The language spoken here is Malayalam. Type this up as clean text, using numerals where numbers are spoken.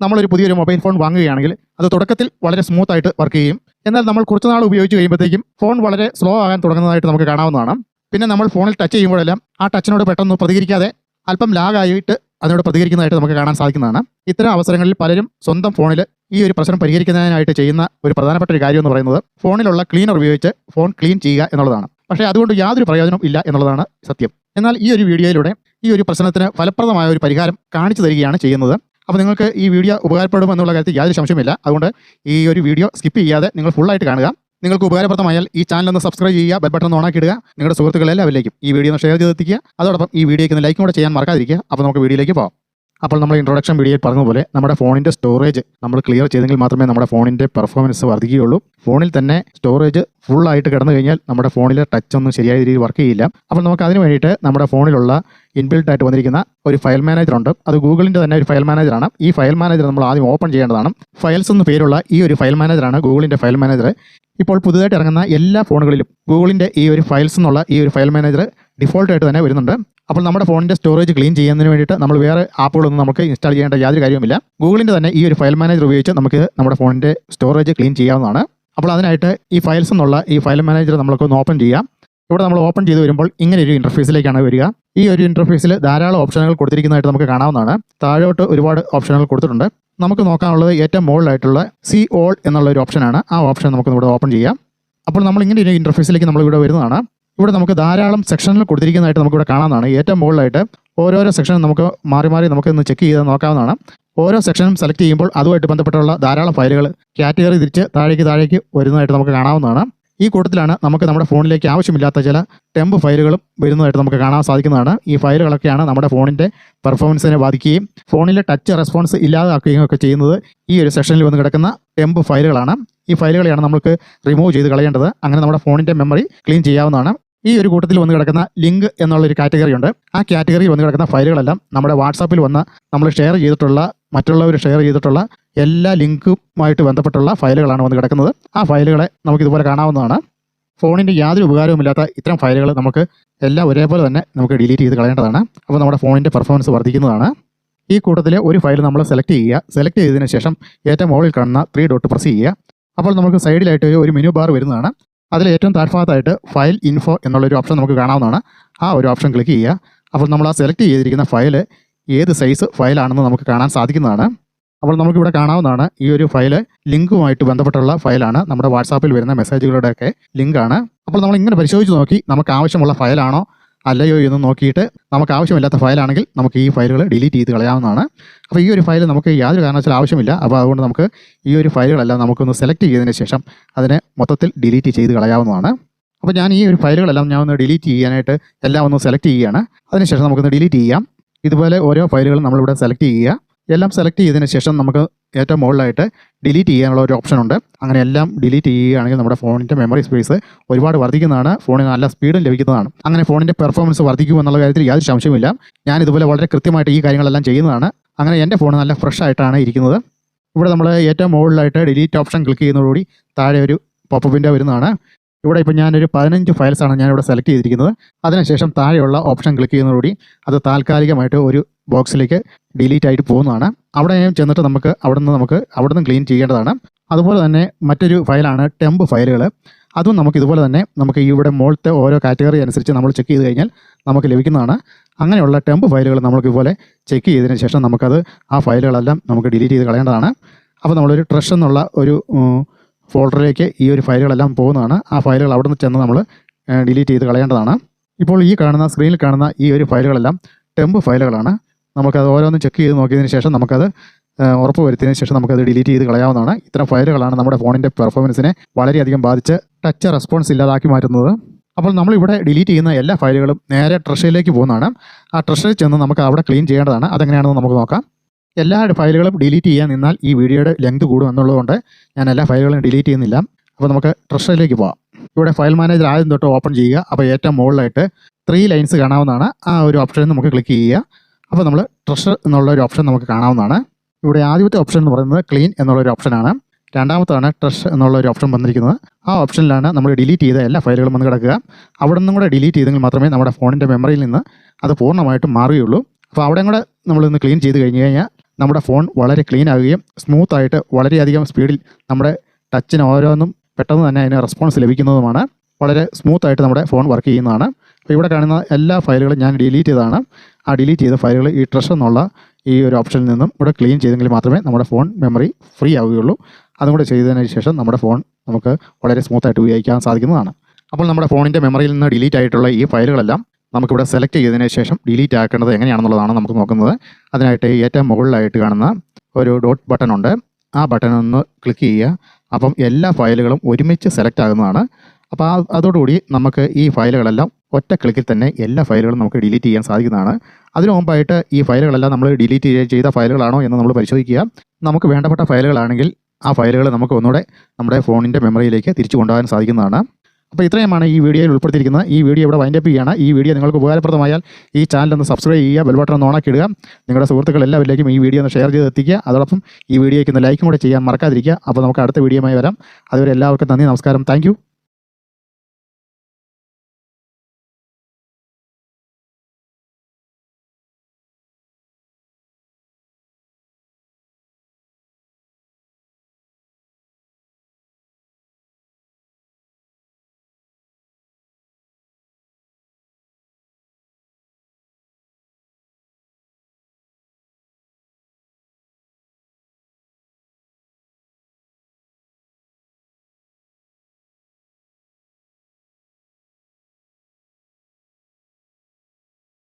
നമ്മളൊരു പുതിയൊരു മൊബൈൽ ഫോൺ വാങ്ങുകയാണെങ്കിൽ അത് തുടക്കത്തിൽ വളരെ സ്മൂത്ത് ആയിട്ട് വർക്ക് ചെയ്യും. എന്നാൽ നമ്മൾ കുറച്ച് നാൾ ഉപയോഗിച്ച് കഴിയുമ്പോഴത്തേക്കും ഫോൺ വളരെ സ്ലോ ആകാൻ തുടങ്ങുന്നതായിട്ട് നമുക്ക് കാണാവുന്നതാണ്. പിന്നെ നമ്മൾ ഫോണിൽ ടച്ച് ചെയ്യുമ്പോഴെല്ലാം ആ ടച്ചിനോട് പെട്ടെന്ന് പ്രതികരിക്കാതെ അല്പം ലാഗായിട്ട് അതിനോട് പ്രതികരിക്കുന്നതായിട്ട് നമുക്ക് കാണാൻ സാധിക്കുന്നതാണ്. ഇത്തരം അവസരങ്ങളിൽ പലരും സ്വന്തം ഫോണിൽ ഈ ഒരു പ്രശ്നം പരിഹരിക്കുന്നതിനായിട്ട് ചെയ്യുന്ന ഒരു പ്രധാനപ്പെട്ട ഒരു കാര്യം എന്ന് പറയുന്നത് ഫോണിലുള്ള ക്ലീനർ ഉപയോഗിച്ച് ഫോൺ ക്ലീൻ ചെയ്യുക എന്നുള്ളതാണ്. പക്ഷേ അതുകൊണ്ട് യാതൊരു പ്രയോജനം ഇല്ല എന്നുള്ളതാണ് സത്യം. എന്നാൽ ഈ ഒരു വീഡിയോയിലൂടെ ഈ ഒരു പ്രശ്നത്തിന് ഫലപ്രദമായ ഒരു പരിഹാരം കാണിച്ചു തരികയാണ് ചെയ്യുന്നത്. അപ്പോൾ നിങ്ങൾക്ക് ഈ വീഡിയോ ഉപകാരപ്പെടും എന്നുള്ള കാര്യത്തിൽ യാതൊരു സംശയമില്ല. അതുകൊണ്ട് ഈ ഒരു വീഡിയോ സ്കിപ്പ് ചെയ്യാതെ നിങ്ങൾ ഫുള്ളായിട്ട് കാണുക. നിങ്ങൾക്ക് ഉപകാരപ്രദമായാൽ ഈ ചാനൽ ഒന്ന് സബ്സ്ക്രൈബ് ചെയ്യുക, ബെൽ ബട്ടൺ ഓണാക്കി ഇടുക, നിങ്ങളുടെ സുഹൃത്തുക്കളെല്ലാവരിലേക്കും ഈ വീഡിയോ ഒന്ന് ഷെയർ ചെയ്തെത്തിക്കുക. അതോടൊപ്പം ഈ വീഡിയോയ്ക്ക് ഒന്ന് ലൈക്കും കൂടെ ചെയ്യാൻ മറക്കാതിരിക്കുക. അപ്പോൾ നമുക്ക് വീഡിയോയിലേക്ക് പോകാം. അപ്പോൾ നമ്മൾ ഇൻട്രൊഡക്ഷൻ വീഡിയോയിൽ പറഞ്ഞതുപോലെ നമ്മുടെ ഫോണിൻ്റെ സ്റ്റോറേജ് നമ്മൾ ക്ലിയർ ചെയ്തെങ്കിൽ മാത്രമേ നമ്മുടെ ഫോണിൻ്റെ പെർഫോമൻസ് വർദ്ധിക്കുകയുള്ളൂ. ഫോണിൽ തന്നെ സ്റ്റോറേജ് ഫുള്ളായിട്ട് കിടന്നു കഴിഞ്ഞാൽ നമ്മുടെ ഫോണിലെ ടച്ച് ഒന്നും ശരിയായ രീതിയിൽ വർക്ക് ചെയ്യില്ല. അപ്പോൾ നമുക്ക് അതിന് വേണ്ടിയിട്ട് നമ്മുടെ ഫോണിലുള്ള ഇൻബിൽട്ട് ആയിട്ട് വന്നിരിക്കുന്ന ഒരു ഫയൽ മാനേജർ ഉണ്ട്. അത് ഗൂഗിളിൻ്റെ തന്നെ ഒരു ഫയൽ മാനേജറാണ്. ഈ ഫയൽ മാനേജർ നമ്മൾ ആദ്യം ഓപ്പൺ ചെയ്യേണ്ടതാണ്. ഫയൽസ് എന്ന് പേരുള്ള ഈ ഒരു ഫയൽ മാനേജറാണ് ഗൂഗിളിൻ്റെ ഫയൽ മാനേജർ. ഇപ്പോൾ പുതുതായിട്ട് ഇറങ്ങുന്ന എല്ലാ ഫോണുകളിലും ഗൂഗിളിൻ്റെ ഈ ഒരു ഫയൽസ് എന്നുള്ള ഈ ഒരു ഫയൽ മാനേജർ ഡിഫോൾട്ടായിട്ട് തന്നെ വരുന്നുണ്ട്. അപ്പോൾ നമ്മുടെ ഫോണിൻ്റെ സ്റ്റോറേജ് ക്ലീൻ ചെയ്യുന്നതിന് വേണ്ടിയിട്ട് നമ്മൾ വേറെ ആപ്പുകളൊന്നും നമുക്ക് ഇൻസ്റ്റാൾ ചെയ്യേണ്ട യാതൊരു കാര്യവുമില്ല. ഗൂഗിളിൻ്റെ തന്നെ ഈ ഒരു ഫയൽ മാനേജർ ഉപയോഗിച്ച് നമുക്ക് നമ്മുടെ ഫോണിൻ്റെ സ്റ്റോറേജ് ക്ലീൻ ചെയ്യാവുന്നതാണ്. അപ്പോൾ അതിനായിട്ട് ഈ ഫയൽസ് എന്നുള്ള ഈ ഫയൽ മാനേജർ നമ്മൾക്കൊന്ന് ഓപ്പൺ ചെയ്യാം. ഇവിടെ നമ്മൾ ഓപ്പൺ ചെയ്ത് വരുമ്പോൾ ഇങ്ങനെ ഒരു ഇൻ്റർഫേസിലേക്കാണ് വരിക. ഈ ഒരു ഇൻ്റർഫേസിൽ ധാരാളം ഓപ്ഷനുകൾ കൊടുത്തിരിക്കുന്നതായിട്ട് നമുക്ക് കാണാവുന്നതാണ്. താഴോട്ട് ഒരുപാട് ഓപ്ഷനുകൾ കൊടുത്തിട്ടുണ്ട്. നമുക്ക് നോക്കാനുള്ളത് ഏറ്റവും മുകളിലായിട്ടുള്ള സി ഓൾ എന്നുള്ള ഒരു ഓപ്ഷനാണ്. ആ ഓപ്ഷൻ നമുക്ക് ഇവിടെ ഓപ്പൺ ചെയ്യാം. അപ്പോൾ നമ്മൾ ഇങ്ങനെ ഒരു ഇൻ്റർഫേസിലേക്ക് നമ്മൾ ഇവിടെ വരുന്നതാണ്. ഇവിടെ നമുക്ക് ധാരാളം സെക്ഷനുകൾ കൊടുത്തിരിക്കുന്നതായിട്ട് നമുക്കിവിടെ കാണാവുന്നതാണ്. ഏറ്റവും മുകളിലായിട്ട് ഓരോരോ സെക്ഷനും നമുക്ക് മാറി മാറി നമുക്ക് ഒന്ന് ചെക്ക് ചെയ്ത് നോക്കാവുന്നതാണ്. ഓരോ സെക്ഷനും സെലക്ട് ചെയ്യുമ്പോൾ അതുമായിട്ട് ബന്ധപ്പെട്ടുള്ള ധാരാളം ഫയലുകൾ കാറ്റഗറി തിരിച്ച് താഴേക്ക് വരുന്നതായിട്ട് നമുക്ക് കാണാവുന്നതാണ്. ഈ കൂട്ടത്തിലാണ് നമുക്ക് നമ്മുടെ ഫോണിലേക്ക് ആവശ്യമില്ലാത്ത ചില ടെമ്പ് ഫയലുകളും വരുന്നതായിട്ട് നമുക്ക് കാണാൻ സാധിക്കുന്നതാണ്. ഈ ഫയലുകളൊക്കെയാണ് നമ്മുടെ ഫോണിൻ്റെ പെർഫോമൻസിനെ ബാധിക്കുകയും ഫോണിലെ ടച്ച് റെസ്പോൺസ് ഇല്ലാതാക്കുകയും ഒക്കെ ചെയ്യുന്നത് ഈ ഒരു സെക്ഷനിൽ വന്ന് കിടക്കുന്ന ടെമ്പ് ഫയലുകളാണ്. ഈ ഫയലുകളെയാണ് നമുക്ക് റിമൂവ് ചെയ്ത് കളയേണ്ടത്. അങ്ങനെ നമ്മുടെ ഫോണിൻ്റെ മെമ്മറി ക്ലീൻ ചെയ്യാവുന്നതാണ്. ഈ ഒരു കൂട്ടത്തിൽ വന്ന് കിടക്കുന്ന ലിങ്ക് എന്നുള്ളൊരു കാറ്റഗറി ഉണ്ട്. ആ കാറ്റഗറിയിൽ വന്ന് കിടക്കുന്ന ഫയലുകളെല്ലാം നമ്മുടെ വാട്സാപ്പിൽ വന്ന് നമ്മൾ ഷെയർ ചെയ്തിട്ടുള്ള മറ്റുള്ളവർ ഷെയർ ചെയ്തിട്ടുള്ള എല്ലാ ലിങ്കുമായിട്ട് ബന്ധപ്പെട്ടുള്ള ഫയലുകളാണ് വന്ന് കിടക്കുന്നത്. ആ ഫയലുകളെ നമുക്കിതുപോലെ കാണാവുന്നതാണ്. ഫോണിൻ്റെ യാതൊരു ഉപകാരവുമില്ലാത്ത ഇത്തരം ഫയലുകൾ നമുക്ക് എല്ലാം ഒരേപോലെ തന്നെ നമുക്ക് ഡിലീറ്റ് ചെയ്ത് കളയേണ്ടതാണ്. അപ്പോൾ നമ്മുടെ ഫോണിൻ്റെ പെർഫോമൻസ് വർദ്ധിക്കുന്നതാണ്. ഈ കൂട്ടത്തിലെ ഒരു ഫയൽ നമ്മൾ സെലക്ട് ചെയ്യുക. സെലക്ട് ചെയ്തതിന് ശേഷം ഏറ്റവും മുകളിൽ കാണുന്ന 3 ഡോട്ട് പ്രസ് ചെയ്യുക. അപ്പോൾ നമുക്ക് സൈഡിലായിട്ട് ഒരു മെനു ബാർ വരുന്നതാണ്. അതിൽ ഏറ്റവും താഴ്ഭാഗത്തായിട്ട് ഫയൽ ഇൻഫോ എന്നുള്ളൊരു ഓപ്ഷൻ നമുക്ക് കാണാവുന്നതാണ്. ആ ഒരു ഓപ്ഷൻ ക്ലിക്ക് ചെയ്യുക. അപ്പോൾ നമ്മൾ ആ സെലക്ട് ചെയ്തിരിക്കുന്ന ഫയൽ ഏത് സൈസ് ഫയലാണെന്ന് നമുക്ക് കാണാൻ സാധിക്കുന്നതാണ്. അപ്പോൾ നമുക്കിവിടെ കാണാവുന്നതാണ് ഈ ഒരു ഫയൽ ലിങ്കുമായിട്ട് ബന്ധപ്പെട്ടുള്ള ഫയലാണ്. നമ്മുടെ വാട്സാപ്പിൽ വരുന്ന മെസ്സേജുകളുടെയൊക്കെ ലിങ്കാണ്. അപ്പോൾ നമ്മൾ ഇങ്ങനെ പരിശോധിച്ച് നോക്കി നമുക്ക് ആവശ്യമുള്ള ഫയലാണോ അല്ലയോ എന്ന് നോക്കിയിട്ട് നമുക്ക് ആവശ്യമില്ലാത്ത ഫയലാണെങ്കിൽ നമുക്ക് ഈ ഫയലുകൾ ഡിലീറ്റ് ചെയ്ത് കളയാവുന്നതാണ്. അപ്പോൾ ഈ ഒരു ഫയൽ നമുക്ക് യാതൊരു കാരണവശാലും ആവശ്യമില്ല. അപ്പോൾ അതുകൊണ്ട് നമുക്ക് ഈ ഒരു ഫയലുകളെല്ലാം നമുക്കൊന്ന് സെലക്ട് ചെയ്തതിന് ശേഷം അതിനെ മൊത്തത്തിൽ ഡിലീറ്റ് ചെയ്ത് കളയാവുന്നതാണ്. അപ്പോൾ ഞാൻ ഈ ഒരു ഫയലുകളെല്ലാം ഞാൻ ഒന്ന് ഡിലീറ്റ് ചെയ്യാനായിട്ട് എല്ലാം ഒന്ന് സെലക്ട് ചെയ്യുകയാണ്. അതിനുശേഷം നമുക്കൊന്ന് ഡിലീറ്റ് ചെയ്യാം. ഇതുപോലെ ഓരോ ഫയലുകളും നമ്മളിവിടെ സെലക്ട് ചെയ്യുക. എല്ലാം സെലക്ട് ചെയ്തതിന് ശേഷം നമുക്ക് ഏറ്റവും മുകളിലായിട്ട് ഡിലീറ്റ് ചെയ്യാനുള്ള ഒരു ഓപ്ഷൻ ഉണ്ട്. അങ്ങനെ എല്ലാം ഡിലീറ്റ് ചെയ്യുകയാണെങ്കിൽ നമ്മുടെ ഫോണിൻ്റെ മെമ്മറി സ്പേസ് ഒരുപാട് വർദ്ധിക്കുന്നതാണ്. ഫോണിന് നല്ല സ്പീഡും ലഭിക്കുന്നതാണ്. അങ്ങനെ ഫോണിൻ്റെ പെർഫോമൻസ് വർദ്ധിക്കുമെന്നുള്ള കാര്യത്തിൽ യാതൊരു സംശയമില്ല. ഞാൻ ഇതുപോലെ വളരെ കൃത്യമായിട്ട് ഈ കാര്യങ്ങളെല്ലാം ചെയ്യുന്നതാണ്. അങ്ങനെ എൻ്റെ ഫോൺ നല്ല ഫ്രഷ് ആയിട്ടാണ് ഇരിക്കുന്നത്. ഇവിടെ നമ്മൾ ഏറ്റവും മുകളിലായിട്ട് ഡിലീറ്റ് ഓപ്ഷൻ ക്ലിക്ക് ചെയ്യുന്നതോടുകൂടി താഴെ ഒരു പോപ്പപ്പ് വിൻഡോ വരുന്നതാണ്. ഇവിടെ ഇപ്പോൾ ഞാനൊരു 15 ഫയൽസാണ് ഞാനിവിടെ സെലക്ട് ചെയ്തിരിക്കുന്നത്. അതിനുശേഷം താഴെയുള്ള ഓപ്ഷൻ ക്ലിക്ക് ചെയ്യുന്നതോടുകൂടി അത് താൽക്കാലികമായിട്ട് ഒരു ബോക്സിലേക്ക് ഡിലീറ്റ് ആയിട്ട് പോകുന്നതാണ്. അവിടെ ചെന്നിട്ട് നമുക്ക് അവിടെ നിന്ന് ക്ലീൻ ചെയ്യേണ്ടതാണ്. അതുപോലെ തന്നെ മറ്റൊരു ഫയലാണ് ടെമ്പ് ഫയലുകൾ. അതും നമുക്ക് ഇതുപോലെ തന്നെ നമുക്ക് ഇവിടെ മുകളിലത്തെ ഓരോ കാറ്റഗറി അനുസരിച്ച് നമ്മൾ ചെക്ക് ചെയ്ത് കഴിഞ്ഞാൽ നമുക്ക് ലഭിക്കുന്നതാണ്. അങ്ങനെയുള്ള ടെമ്പ് ഫയലുകൾ നമുക്ക് ഇതുപോലെ ചെക്ക് ചെയ്തതിന് ശേഷം നമുക്കത് ആ ഫയലുകളെല്ലാം നമുക്ക് ഡിലീറ്റ് ചെയ്ത് കളയേണ്ടതാണ്. അപ്പോൾ നമ്മളൊരു ട്രഷ് എന്നുള്ള ഒരു ഫോൾഡറിലേക്ക് ഈ ഒരു ഫയലുകളെല്ലാം പോകുന്നതാണ്. ആ ഫയലുകൾ അവിടെ നിന്ന് ചെന്ന് നമ്മൾ ഡിലീറ്റ് ചെയ്ത് കളയേണ്ടതാണ്. ഇപ്പോൾ ഈ കാണുന്ന സ്ക്രീനിൽ കാണുന്ന ഈ ഒരു ഫയലുകളെല്ലാം ടെമ്പ് ഫയലുകളാണ്. നമുക്കത് ഓരോന്നും ചെക്ക് ചെയ്ത് നോക്കിയതിന് ശേഷം നമുക്കത് ഉറപ്പ് വരുത്തിയതിന് ശേഷം നമുക്കത് ഡിലീറ്റ് ചെയ്ത് കളയാവുന്നതാണ്. ഇത്തരം ഫയലുകളാണ് നമ്മുടെ ഫോണിൻ്റെ പെർഫോമൻസിനെ വളരെയധികം ബാധിച്ച് ടച്ച് റെസ്പോൺസ് ഇല്ലാതാക്കി മാറ്റുന്നത്. അപ്പോൾ നമ്മളിവിടെ ഡിലീറ്റ് ചെയ്യുന്ന എല്ലാ ഫയലുകളും നേരെ ട്രഷറിലേക്ക് പോകുന്നതാണ്. ആ ട്രഷറിൽ ചെന്ന് നമുക്ക് അവിടെ ക്ലീൻ ചെയ്യേണ്ടതാണ്. അതെങ്ങനെയാണെന്ന് നമുക്ക് നോക്കാം. എല്ലാ ഫയലുകളും ഡിലീറ്റ് ചെയ്യാൻ നിന്നാൽ ഈ വീഡിയോയുടെ ലെങ്ത് കൂടും എന്നുള്ളതുകൊണ്ട് ഞാൻ എല്ലാ ഫയലുകളും ഡിലീറ്റ് ചെയ്യുന്നില്ല. അപ്പോൾ നമുക്ക് ട്രഷറിലേക്ക് പോകാം. ഇവിടെ ഫയൽ മാനേജർ ആദ്യം തൊട്ട് ഓപ്പൺ ചെയ്യുക. അപ്പോൾ ഏറ്റവും മുകളിലായിട്ട് 3 ലൈൻസ് കാണാവുന്നതാണ്. ആ ഒരു ഓപ്ഷനിൽ നമുക്ക് ക്ലിക്ക് ചെയ്യുക. അപ്പോൾ നമ്മൾ ട്രഷർ എന്നുള്ള ഒരു ഓപ്ഷൻ നമുക്ക് കാണാവുന്നതാണ്. ഇവിടെ ആദ്യത്തെ ഓപ്ഷൻ എന്ന് പറയുന്നത് ക്ലീൻ എന്നുള്ളൊരു ഓപ്ഷനാണ്. രണ്ടാമത്താണ് ട്രഷ് എന്നുള്ള ഒരു ഓപ്ഷൻ വന്നിരിക്കുന്നത്. ആ ഓപ്ഷനിലാണ് നമ്മൾ ഡിലീറ്റ് ചെയ്ത എല്ലാ ഫയലുകളും വന്ന് കിടക്കുക. അവിടെ നിന്നും കൂടെ ഡിലീറ്റ് ചെയ്തെങ്കിൽ മാത്രമേ നമ്മുടെ ഫോണിൻ്റെ മെമ്മറിയിൽ നിന്ന് അത് പൂർണ്ണമായിട്ടും മാറുകയുള്ളൂ. അപ്പോൾ അവിടെ കൂടെ നമ്മളിന്ന് ക്ലീൻ ചെയ്ത് കഴിഞ്ഞ് കഴിഞ്ഞാൽ നമ്മുടെ ഫോൺ വളരെ ക്ലീൻ ആകുകയും സ്മൂത്തായിട്ട് വളരെയധികം സ്പീഡിൽ നമ്മുടെ ടച്ചിന് ഓരോന്നും പെട്ടെന്ന് തന്നെ അതിന് റെസ്പോൺസ് ലഭിക്കുന്നതുമാണ്. വളരെ സ്മൂത്തായിട്ട് നമ്മുടെ ഫോൺ വർക്ക് ചെയ്യുന്നതാണ്. അപ്പോൾ ഇവിടെ കാണുന്ന എല്ലാ ഫയലുകളും ഞാൻ ഡിലീറ്റ് ചെയ്തതാണ്. ആ ഡിലീറ്റ് ചെയ്ത ഫയലുകൾ ഈ ട്രഷ് എന്നുള്ള ഈ ഒരു ഓപ്ഷനിൽ നിന്നും ഇവിടെ ക്ലീൻ ചെയ്തെങ്കിൽ മാത്രമേ നമ്മുടെ ഫോൺ മെമ്മറി ഫ്രീ ആവുകയുള്ളൂ. അതും കൂടെ ചെയ്തതിന് ശേഷം നമ്മുടെ ഫോൺ നമുക്ക് വളരെ സ്മൂത്തായിട്ട് ഉപയോഗിക്കാൻ സാധിക്കുന്നതാണ്. അപ്പോൾ നമ്മുടെ ഫോണിൻ്റെ മെമ്മറിയിൽ നിന്ന് ഡിലീറ്റ് ആയിട്ടുള്ള ഈ ഫയലുകളെല്ലാം നമുക്കിവിടെ സെലക്ട് ചെയ്തതിന് ശേഷം ഡിലീറ്റ് ആക്കേണ്ടത് എങ്ങനെയാണെന്നുള്ളതാണ് നമുക്ക് നോക്കുന്നത്. അതിനായിട്ട് ഏറ്റവും മുകളിലായിട്ട് കാണുന്ന ഒരു ഡോട്ട് ബട്ടൺ ഉണ്ട്. ആ ബട്ടൺ ഒന്ന് ക്ലിക്ക് ചെയ്യുക. അപ്പം എല്ലാ ഫയലുകളും ഒരുമിച്ച് സെലക്ട് ആകുന്നതാണ്. അപ്പോൾ അതോടുകൂടി നമുക്ക് ഈ ഫയലുകളെല്ലാം ഒറ്റ ക്ലിക്കിൽ തന്നെ എല്ലാ ഫയലുകളും നമുക്ക് ഡിലീറ്റ് ചെയ്യാൻ സാധിക്കുന്നതാണ്. അതിനു മുമ്പായിട്ട് ഈ ഫയലുകളെല്ലാം നമ്മൾ ഡിലീറ്റ് ചെയ്ത ഫയലുകളാണോ എന്ന് നമ്മൾ പരിശോധിക്കുക. നമുക്ക് വേണ്ടപ്പെട്ട ഫയലുകളാണെങ്കിൽ ആ ഫയലുകൾ നമുക്ക് ഒന്നുകൂടെ നമ്മുടെ ഫോണിൻ്റെ മെമ്മറിയിലേക്ക് തിരിച്ചു കൊണ്ടുപോകാൻ സാധിക്കുന്നതാണ്. അപ്പോൾ ഇത്രയുമാണ് ഈ വീഡിയോയിൽ ഉൾപ്പെടുത്തിയിരിക്കുന്നത്. ഈ വീഡിയോ ഇവിടെ വൈൻഡപ്പ് ചെയ്യുകയാണ്. ഈ വീഡിയോ നിങ്ങൾക്ക് ഉപകാരപ്രദമായാൽ ഈ ചാനൽ ഒന്ന് സബ്സ്ക്രൈബ് ചെയ്യുക, ബെൽ ബട്ടൺ ഒന്ന് ഓണാക്കി ഇടുക. നിങ്ങളുടെ സുഹൃത്തുക്കൾ എല്ലാവരിലേക്കും ഈ വീഡിയോ ഒന്ന് ഷെയർ ചെയ്ത് എത്തിക്കുക. അതോടൊപ്പം ഈ വീഡിയോയ്ക്ക് ഒന്ന് ലൈക്കും കൂടെ ചെയ്യാൻ മറക്കാതിരിക്കുക. അപ്പോൾ നമുക്ക് അടുത്ത വീഡിയോയുമായി വരാം. അതുവരെ എല്ലാവർക്കും നന്ദി, നമസ്കാരം, താങ്ക് യു.